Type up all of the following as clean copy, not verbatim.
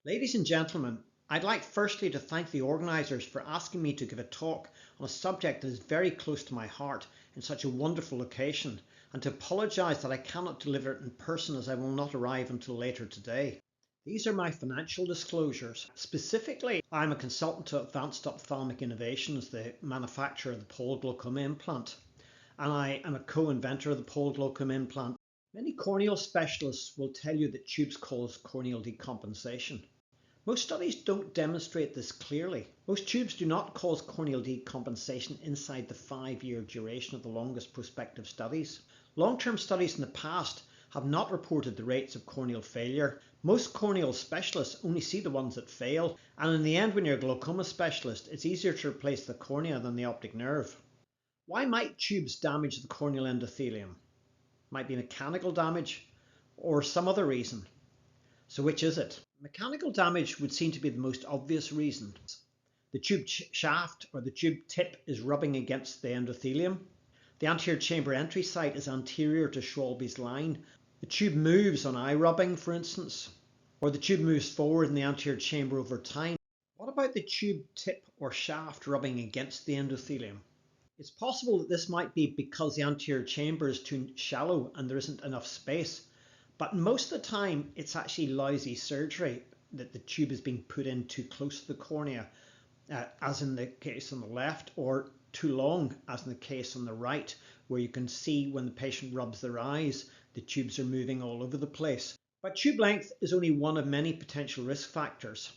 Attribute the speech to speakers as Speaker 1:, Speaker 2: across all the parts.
Speaker 1: Ladies and gentlemen, I'd like firstly to thank the organisers for asking me to give a talk on a subject that is very close to my heart in such a wonderful location, and to apologise that I cannot deliver it in person as I will not arrive until later today. These are my financial disclosures. Specifically, I'm a consultant to Advanced Ophthalmic Innovations, the manufacturer of the pole glaucoma implant, and I am a co-inventor of the pole glaucoma implant. Many corneal specialists will tell you that tubes cause corneal decompensation. Most studies don't demonstrate this clearly. Most tubes do not cause corneal decompensation inside the 5-year duration of the longest prospective studies. Long-term studies in the past have not reported the rates of corneal failure. Most corneal specialists only see the ones that fail, and in the end, when you're a glaucoma specialist, it's easier to replace the cornea than the optic nerve. Why might tubes damage the corneal endothelium? Might be mechanical damage or some other reason. So which is it? Mechanical damage would seem to be the most obvious reason. The tube shaft or the tube tip is rubbing against the endothelium. The anterior chamber entry site is anterior to Schwalbe's line. The tube moves on eye rubbing, for instance, or the tube moves forward in the anterior chamber over time. What about the tube tip or shaft rubbing against the endothelium? It's possible that this might be because the anterior chamber is too shallow and there isn't enough space. But most of the time, it's actually lousy surgery that the tube is being put in too close to the cornea, as in the case on the left, or too long, as in the case on the right, where you can see when the patient rubs their eyes, the tubes are moving all over the place. But tube length is only one of many potential risk factors.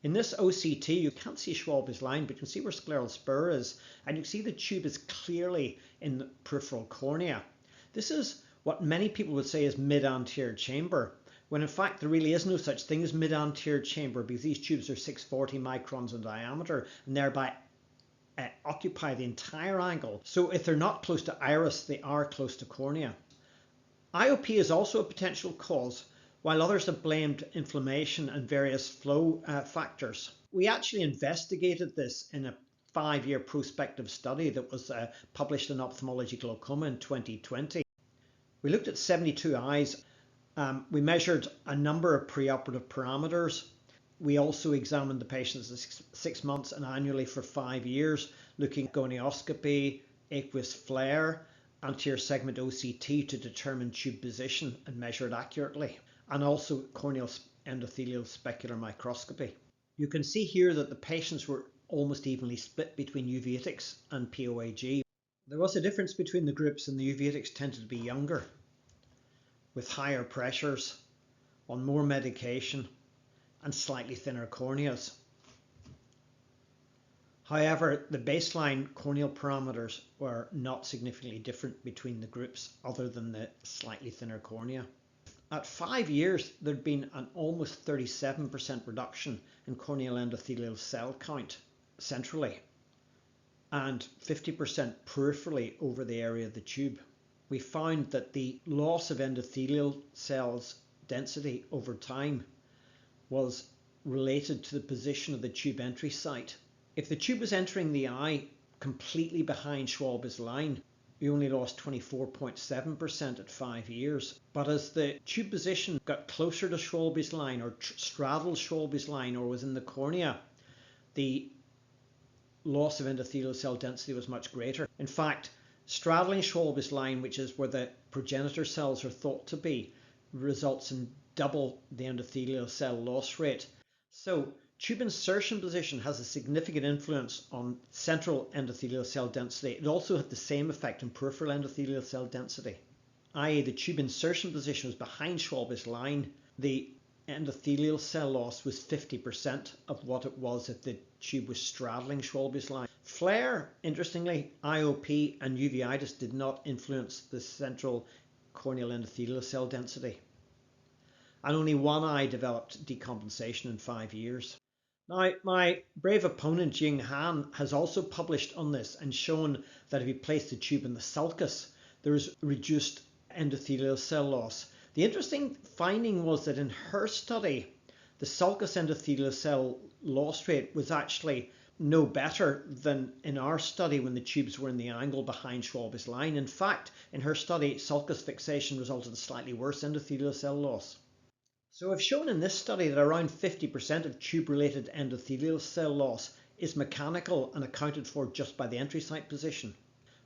Speaker 1: In this OCT, you can't see Schwalbe's line, but you can see where scleral spur is, and you can see the tube is clearly in the peripheral cornea. This is what many people would say is mid-anterior chamber, when in fact there really is no such thing as mid-anterior chamber, because these tubes are 640 microns in diameter and thereby occupy the entire angle. So if they're not close to iris, they are close to cornea. IOP is also a potential cause, while others have blamed inflammation and various flow factors. We actually investigated this in a 5-year prospective study that was published in Ophthalmology Glaucoma in 2020. We looked at 72 eyes. We measured a number of preoperative parameters. We also examined the patients at 6 months and annually for 5 years, looking at gonioscopy, aqueous flare, anterior segment OCT to determine tube position and measure it accurately, and also corneal endothelial specular microscopy. You can see here that the patients were almost evenly split between uveitis and POAG. There was a difference between the groups, and the uveitis tended to be younger, with higher pressures, on more medication, and slightly thinner corneas. However, the baseline corneal parameters were not significantly different between the groups other than the slightly thinner cornea. At 5 years, there'd been an almost 37% reduction in corneal endothelial cell count centrally, and 50% peripherally over the area of the tube. We found that the loss of endothelial cells density over time was related to the position of the tube entry site. If the tube was entering the eye completely behind Schwalbe's line, we only lost 24.7% at 5 years. But as the tube position got closer to Schwalbe's line, or straddled Schwalbe's line, or was in the cornea, the loss of endothelial cell density was much greater. In fact, straddling Schwalbe's line, which is where the progenitor cells are thought to be, results in double the endothelial cell loss rate. So tube insertion position has a significant influence on central endothelial cell density. It also had the same effect on peripheral endothelial cell density, i.e. the tube insertion position was behind Schwalbe's line. The endothelial cell loss was 50% of what it was if the tube was straddling Schwalbe's line. Flare, interestingly, IOP and uveitis did not influence the central corneal endothelial cell density. And only one eye developed decompensation in 5 years. Now, my brave opponent, Jing Han, has also published on this and shown that if you place the tube in the sulcus, there is reduced endothelial cell loss. The interesting finding was that in her study, the sulcus endothelial cell loss rate was actually no better than in our study when the tubes were in the angle behind Schwalbe's line. In fact, in her study, sulcus fixation resulted in slightly worse endothelial cell loss. So I've shown in this study that around 50% of tube-related endothelial cell loss is mechanical and accounted for just by the entry site position.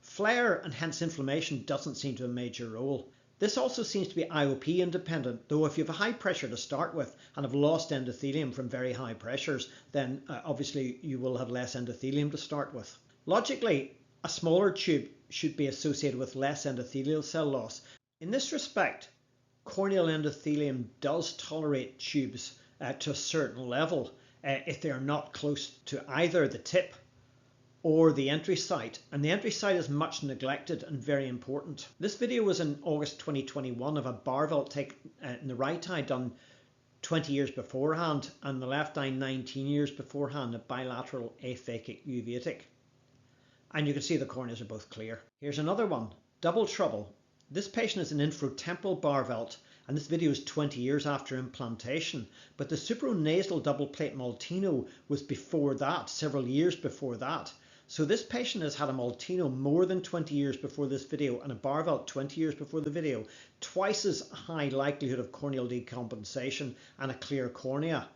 Speaker 1: Flare and hence inflammation doesn't seem to have a major role. This also seems to be IOP independent, though if you have a high pressure to start with and have lost endothelium from very high pressures, then obviously you will have less endothelium to start with. Logically, a smaller tube should be associated with less endothelial cell loss. In this respect, corneal endothelium does tolerate tubes to a certain level if they are not close to either the tip or the entry site, and the entry site is much neglected and very important. This video was in August 2021 of a Barvelt taken in the right eye done 20 years beforehand, and the left eye 19 years beforehand, a bilateral aphakic uveitic. And you can see the corneas are both clear. Here's another one, double trouble. This patient is an infratemporal Barvelt, and this video is 20 years after implantation, but the supranasal double plate Maltino was before that, several years before that. So this patient has had a Maltino more than 20 years before this video and a Barvelt 20 years before the video, twice as high likelihood of corneal decompensation and a clear cornea.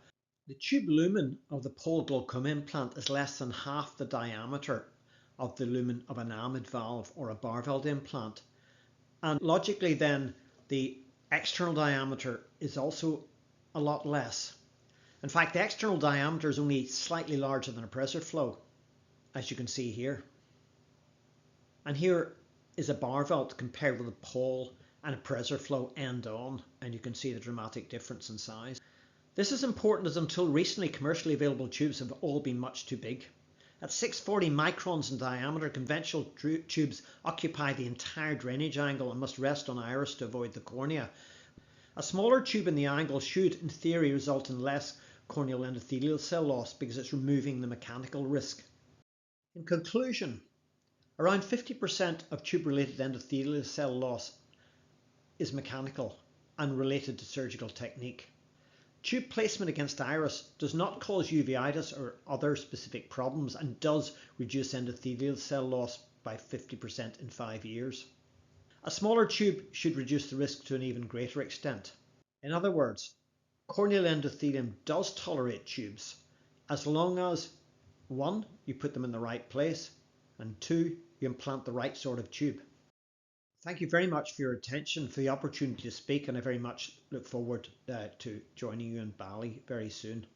Speaker 1: The tube lumen of the pole glaucoma implant is less than half the diameter of the lumen of an amide valve or a Barvelt implant. And logically then, the external diameter is also a lot less. In fact, the external diameter is only slightly larger than a pressure flow, as you can see here. And here is a Barvelt compared with a pole and a pressure flow end on, and you can see the dramatic difference in size. This is important as until recently commercially available tubes have all been much too big. At 640 microns in diameter, conventional tubes occupy the entire drainage angle and must rest on iris to avoid the cornea. A smaller tube in the angle should, in theory, result in less corneal endothelial cell loss because it's removing the mechanical risk. In conclusion, around 50% of tube-related endothelial cell loss is mechanical and related to surgical technique. Tube placement against iris does not cause uveitis or other specific problems and does reduce endothelial cell loss by 50% in 5 years. A smaller tube should reduce the risk to an even greater extent. In other words, corneal endothelium does tolerate tubes as long as 1. You put them in the right place, and 2. You implant the right sort of tube. Thank you very much for your attention, for the opportunity to speak, and I very much look forward to joining you in Bali very soon.